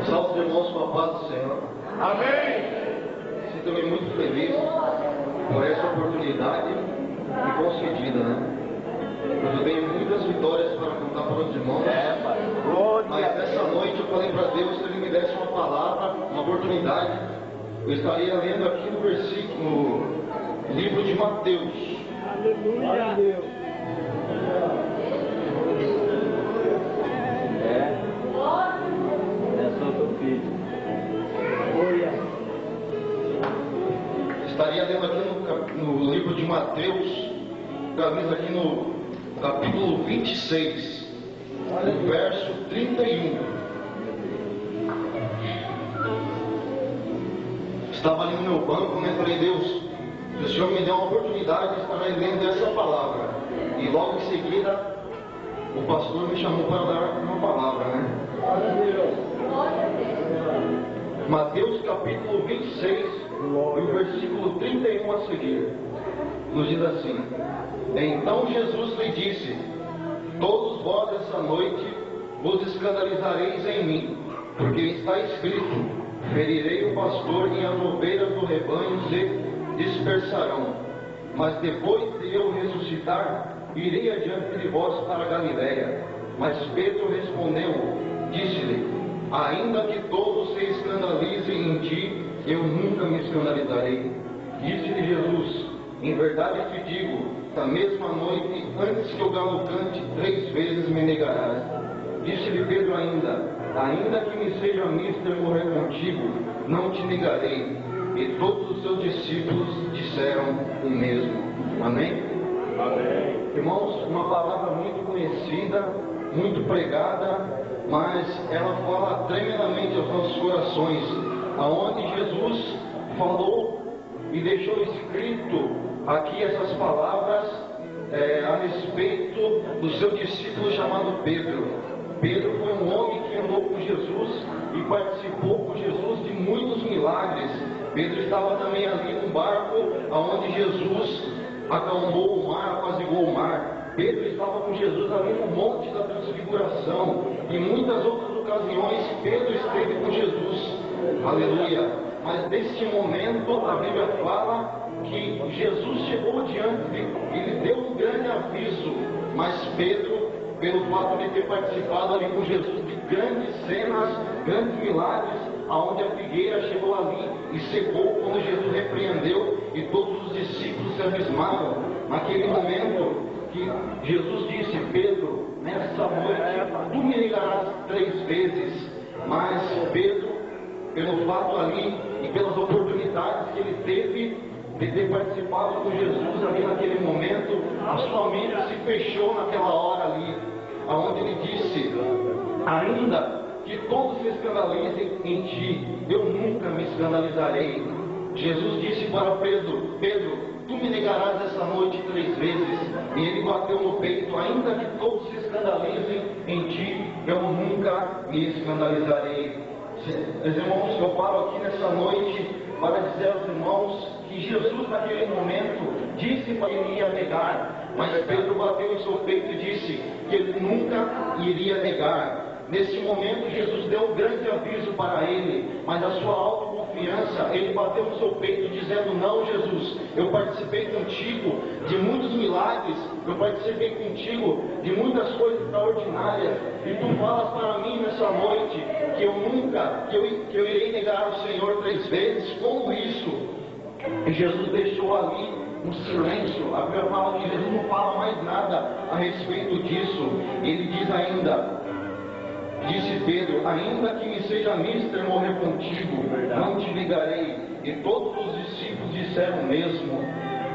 Salve os irmãos com a paz do Senhor. Amém. Sinto-me muito feliz por essa oportunidade me concedida, né? Eu tenho muitas vitórias para contar para os irmãos. Mas nessa noite eu falei para Deus, se Ele me desse uma palavra, uma oportunidade, eu estaria lendo aqui no versículo, no livro de Mateus. Aleluia. Estaria lendo aqui no livro de Mateus, aqui no capítulo 26, no verso 31. Estava ali no meu banco, né? Falei, Deus, se o Senhor me der uma oportunidade de estar lendo essa palavra. E logo em seguida, o pastor me chamou para dar uma palavra, né? Mateus capítulo 26, no versículo 31 a seguir, nos diz assim: Então Jesus lhe disse: Todos vós essa noite vos escandalizareis em mim, porque está escrito: Ferirei o pastor e as ovelhas do rebanho se dispersarão. Mas depois de eu ressuscitar, irei adiante de vós para a Galiléia. Mas Pedro respondeu, disse-lhe: Ainda que todos se escandalizem em ti, eu nunca me escandalizarei. Disse-lhe Jesus: Em verdade te digo, na mesma noite, antes que o galo cante, 3 vezes me negarás. Disse-lhe Pedro ainda que me seja mister morrer contigo, não te negarei. E todos os seus discípulos disseram o mesmo. Amém? Amém. Irmãos, uma palavra muito conhecida, muito pregada, mas ela fala tremendamente aos nossos corações, aonde Jesus falou e deixou escrito aqui essas palavras a respeito do seu discípulo chamado Pedro. Pedro foi um homem que andou com Jesus e participou com Jesus de muitos milagres. Pedro estava também ali no barco aonde Jesus acalmou o mar, apaziguou o mar. Pedro estava com Jesus ali no Monte da Transfiguração. E muitas outras ocasiões Pedro esteve com Jesus. Aleluia. Mas neste momento a Bíblia fala que Jesus chegou diante dele, ele deu um grande aviso. Mas Pedro, pelo fato de ter participado ali com Jesus de grandes cenas, grandes milagres, aonde a figueira chegou ali e secou quando Jesus repreendeu, e todos os discípulos se abismaram. Naquele momento que Jesus disse: Pedro, nessa noite tu me negarás 3 vezes. Mas Pedro, pelo fato ali e pelas oportunidades que ele teve de ter participado com Jesus ali naquele momento, a sua mente se fechou naquela hora ali, aonde ele disse: ainda que todos se escandalizem em ti, eu nunca me escandalizarei. Jesus disse para Pedro: Pedro, tu me negarás essa noite 3 vezes. E ele bateu no peito: ainda que todos se escandalizem em ti, eu nunca me escandalizarei. Meus irmãos, eu paro aqui nessa noite para dizer aos irmãos que Jesus naquele momento disse que ele ia negar, mas Pedro bateu em seu peito e disse que ele nunca iria negar. Nesse momento Jesus deu um grande aviso para ele, mas a sua autoconfiança, ele bateu no seu peito dizendo: não, Jesus, eu participei contigo de muitos milagres, eu participei contigo de muitas coisas extraordinárias, e tu falas para mim nessa noite que eu nunca, que eu irei negar o Senhor 3 vezes. Como isso? E Jesus deixou ali um silêncio. A Bíblia fala que Jesus não fala mais nada a respeito disso. Ele diz ainda: disse Pedro, ainda que me seja mister morrer contigo, não te negarei. E todos os discípulos disseram o mesmo.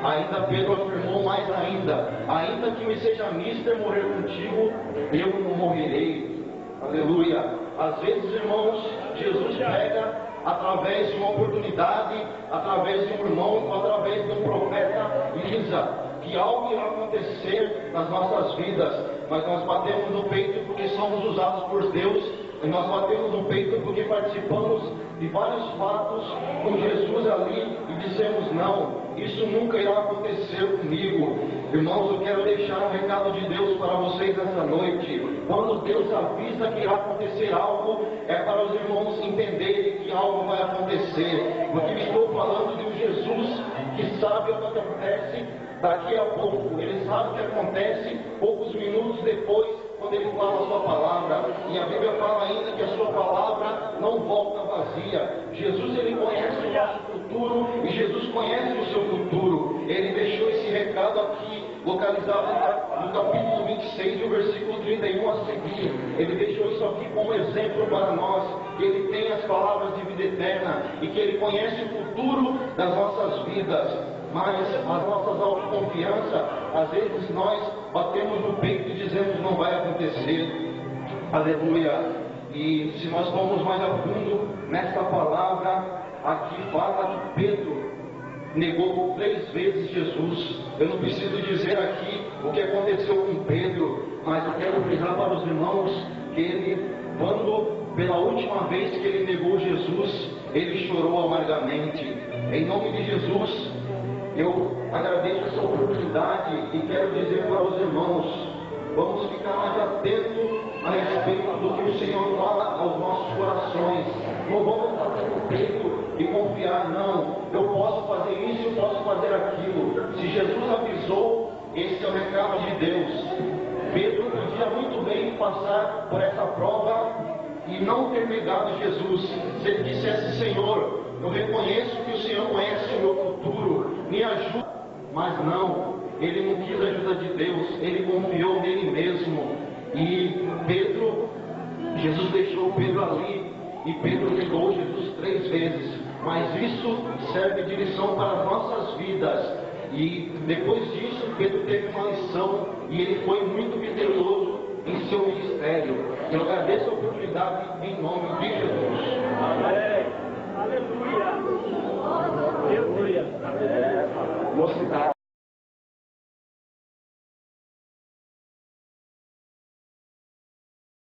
Ainda Pedro afirmou mais ainda que me seja mister morrer contigo, eu não morrerei. Aleluia. Às vezes, irmãos, Jesus pega através de uma oportunidade, através de um irmão, ou através de um profeta, lisa que algo irá acontecer nas nossas vidas, mas nós batemos no peito porque somos usados por Deus, e nós batemos no peito porque participamos de vários fatos com Jesus ali e dissemos: não, isso nunca irá acontecer comigo. Irmãos, eu quero deixar um recado de Deus para vocês essa noite. Quando Deus avisa que irá acontecer algo, é para os irmãos entenderem que algo vai acontecer. Porque estou falando de um Jesus que sabe o que acontece daqui a pouco. Ele sabe o que acontece poucos minutos depois, quando ele fala a sua palavra. E a Bíblia fala ainda que a sua palavra não volta vazia. Jesus, ele conhece o nosso futuro e Jesus conhece o seu futuro. Ele deixou esse recado aqui, localizado no capítulo 26, o versículo 31 a seguir. Ele deixou isso aqui como exemplo para nós, que ele tem as palavras de vida eterna e que ele conhece o futuro das nossas vidas. Mas as nossas autoconfiança, às vezes nós batemos no peito e dizemos não vai acontecer. Aleluia. E se nós formos mais a fundo nesta palavra, aqui fala que Pedro negou 3 vezes Jesus. Eu não preciso dizer aqui o que aconteceu com Pedro, mas eu quero frisar para os irmãos que ele, quando pela última vez que ele negou Jesus, ele chorou amargamente. Em nome de Jesus, eu agradeço essa oportunidade e quero dizer para os irmãos, vamos ficar mais atentos a respeito do que o Senhor fala aos nossos corações. Não vamos bater no peito e confiar, não, eu posso fazer isso, eu posso fazer aquilo. Se Jesus avisou, esse é o recado de Deus. Pedro podia muito bem passar por essa prova e não ter negado Jesus. Se ele dissesse, Senhor, eu reconheço que o Senhor conhece o meu futuro, me ajuda. Mas não, ele não quis a ajuda de Deus, ele confiou nele mesmo. E Pedro, Jesus deixou Pedro ali, e Pedro negou Jesus 3 vezes. Mas isso serve de lição para as nossas vidas. E depois disso, Pedro teve uma lição, e ele foi muito vitorioso em seu ministério. Eu agradeço a oportunidade em nome de Jesus. Amém.